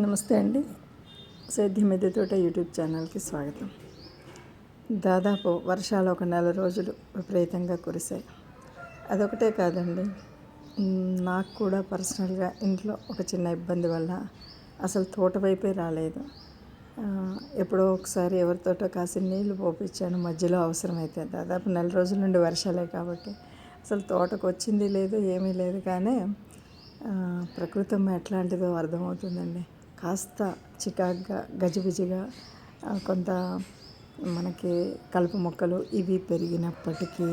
నమస్తే అండి. సేద్యం మిద్దె తోట యూట్యూబ్ ఛానల్కి స్వాగతం. దాదాపు వర్షాలు ఒక నెల రోజులు విపరీతంగా కురిశాయి. అదొకటే కాదండి, నాకు కూడా పర్సనల్గా ఇంట్లో ఒక చిన్న ఇబ్బంది వల్ల అసలు తోట వైపే రాలేదు. ఎప్పుడో ఒకసారి ఎవరితోటో కాసి నీళ్లు పోపించాను మధ్యలో అవసరమైతే. దాదాపు నెల రోజుల నుండి వర్షాలే కాబట్టి అసలు తోటకు వచ్చింది లేదు, ఏమీ లేదు. కానీ ప్రకృతం ఎట్లాంటిదో అర్థమవుతుందండి. కాస్త చికాగ్గా గజిబిజిగా కొంత మనకి కలుపు మొక్కలు ఇవి పెరిగినప్పటికీ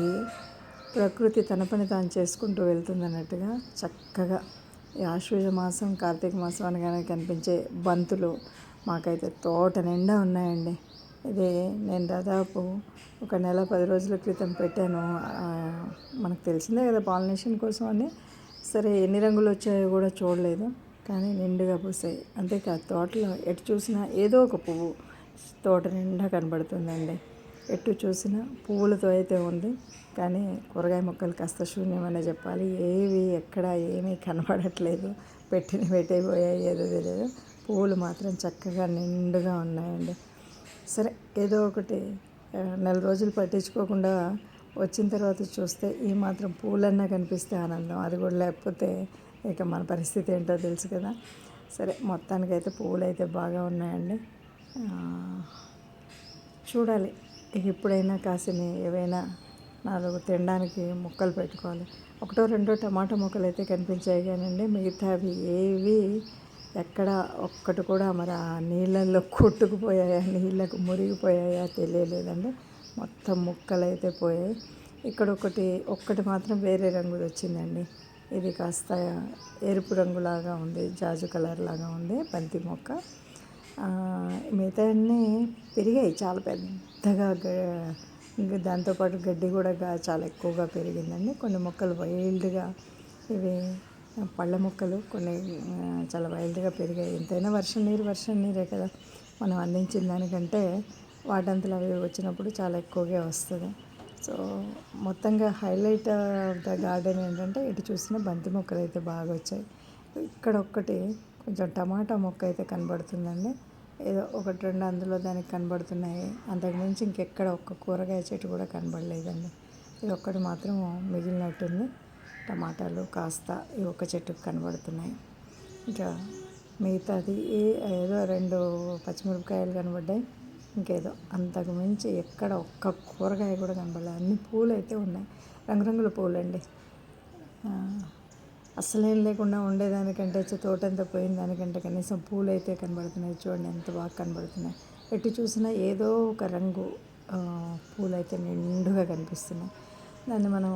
ప్రకృతి తన పని తాను చేసుకుంటూ వెళ్తుందన్నట్టుగా చక్కగా ఈ ఆశ్వయుజ మాసం కార్తీక మాసం అనగానే కనిపించే బంతులు మాకైతే తోట నిండా ఉన్నాయండి. ఇది నేను దాదాపు ఒక నెల 10 రోజుల క్రితం పెట్టాను. మనకు తెలిసిందే కదా పాలినేషన్ కోసం అని. సరే ఎన్ని రంగులు వచ్చాయో కూడా చూడలేదు, కానీ నిండుగా పూసాయి. అంతేకాదు తోటలో ఎటు చూసినా ఏదో ఒక పువ్వు తోట నిండా కనబడుతుందండి. ఎటు చూసినా పువ్వులతో అయితే ఉంది, కానీ కూరగాయ మొక్కలు కాస్త శూన్యమనే చెప్పాలి. ఏవి ఎక్కడ ఏమీ కనబడట్లేదు. పెట్టిపోయాయి ఏదో తెలియదు. పువ్వులు మాత్రం చక్కగా నిండుగా ఉన్నాయండి. సరే ఏదో ఒకటి నెల రోజులు పట్టించుకోకుండా వచ్చిన తర్వాత చూస్తే ఈ మాత్రం పూలన్నా కనిపిస్తే ఆనందం. అది కూడా లేకపోతే ఇక మన పరిస్థితి ఏంటో తెలుసు కదా. సరే మొత్తానికైతే పువ్వులు అయితే బాగా ఉన్నాయండి. చూడాలి ఇక ఇప్పుడైనా కాసిని ఏవైనా 4 తినడానికి మొక్కలు పెట్టుకోవాలి. ఒకటో రెండో టమాటా మొక్కలు అయితే కనిపించాయి కానండి, మిగతావి ఏవి ఎక్కడ ఒక్కటి కూడా మరి ఆ నీళ్ళల్లో కొట్టుకుపోయాయా, నీళ్ళకు మురిగిపోయాయా తెలియలేదండి. మొత్తం ముక్కలు అయితే పోయాయి. ఇక్కడ ఒక్కటి మాత్రం వేరే రంగుది వచ్చిందండి. ఇది కాస్త ఎరుపు రంగులాగా ఉంది, జాజు కలర్ లాగా ఉంది బంతి మొక్క. మిగతా అన్నీ పెరిగాయి చాలా పెద్దగా. దాంతోపాటు గడ్డి కూడా చాలా ఎక్కువగా పెరిగిందండి. కొన్ని మొక్కలు వైల్డ్గా, ఇవి పళ్ళ మొక్కలు కొన్ని చాలా వైల్డ్గా పెరిగాయి. ఎంతైనా వర్షం నీరే కదా, మనం అందించిన దానికంటే వాటంతలో అవి వచ్చినప్పుడు చాలా ఎక్కువగా వస్తుంది. సో మొత్తంగా హైలైట్ ఆఫ్ ద గార్డెన్ ఏంటంటే ఇటు చూసిన బంతి మొక్కలు అయితే బాగా వచ్చాయి. ఇక్కడ కొంచెం టమాటా మొక్క అయితే కనబడుతుందండి. ఏదో 1-2 అందులో దానికి కనబడుతున్నాయి. అంతకుమించి ఇంకెక్కడ ఒక్క కూరగాయ చెట్టు కూడా కనబడలేదండి. ఇది ఒక్కటి మాత్రం మిగిలినట్టుంది. టమాటాలు కాస్త ఈ ఒక్క చెట్టుకు కనబడుతున్నాయి. ఇంకా మిగతాది ఏదో 2 పచ్చిమిరపకాయలు కనబడ్డాయి. ఇంకేదో అంతకు మించి ఎక్కడ ఒక్క కూరగాయ కూడా కనబడలేదు. అన్ని పూలు అయితే ఉన్నాయి, రంగురంగుల పూలండి. అస్సలేం లేకుండా ఉండేదానికంటే తోటంతా పోయిన దానికంటే కనీసం పూలు అయితే కనబడుతున్నాయి. చూడండి ఎంత బాగా కనబడుతున్నాయి. ఎటు చూసినా ఏదో ఒక రంగు పూలు అయితే నిండుగా కనిపిస్తున్నాయి. దాన్ని మనం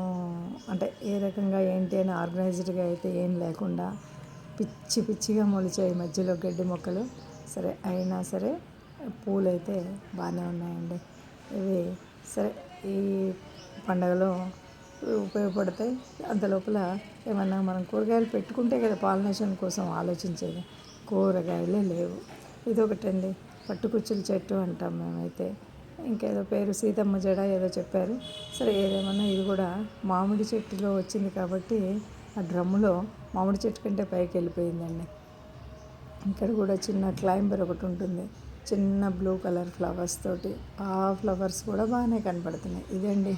అంటే ఏ రకంగా ఏంటి అని ఆర్గనైజ్డ్గా అయితే ఏం లేకుండా పిచ్చిగా మొలిచాయి మధ్యలో గడ్డి మొక్కలు. సరే అయినా సరే పూలు అయితే బాగానే ఉన్నాయండి. ఇవి సరే ఈ పండగలో ఉపయోగపడతాయి. అంతలోపల ఏమన్నా మనం కూరగాయలు పెట్టుకుంటే కదా పాలినేషన్ కోసం ఆలోచించేది. కూరగాయలే లేవు. ఇదొకటండి, పట్టుకుచ్చుల చెట్టు అంటాం మేమైతే. ఇంకేదో పేరు సీతమ్మ జడ ఏదో చెప్పారు. సరే ఏదేమన్నా ఇది కూడా మామిడి చెట్టులో వచ్చింది కాబట్టి ఆ డ్రమ్ములో మామిడి చెట్టు కంటే పైకి వెళ్ళిపోయిందండి. ఇక్కడ కూడా చిన్న క్లైంబర్ ఒకటి ఉంటుంది, చిన్న బ్లూ కలర్ ఫ్లవర్స్ తోటి. ఆ ఫ్లవర్స్ కూడా బాగానే కనపడుతున్నాయి. ఇదండి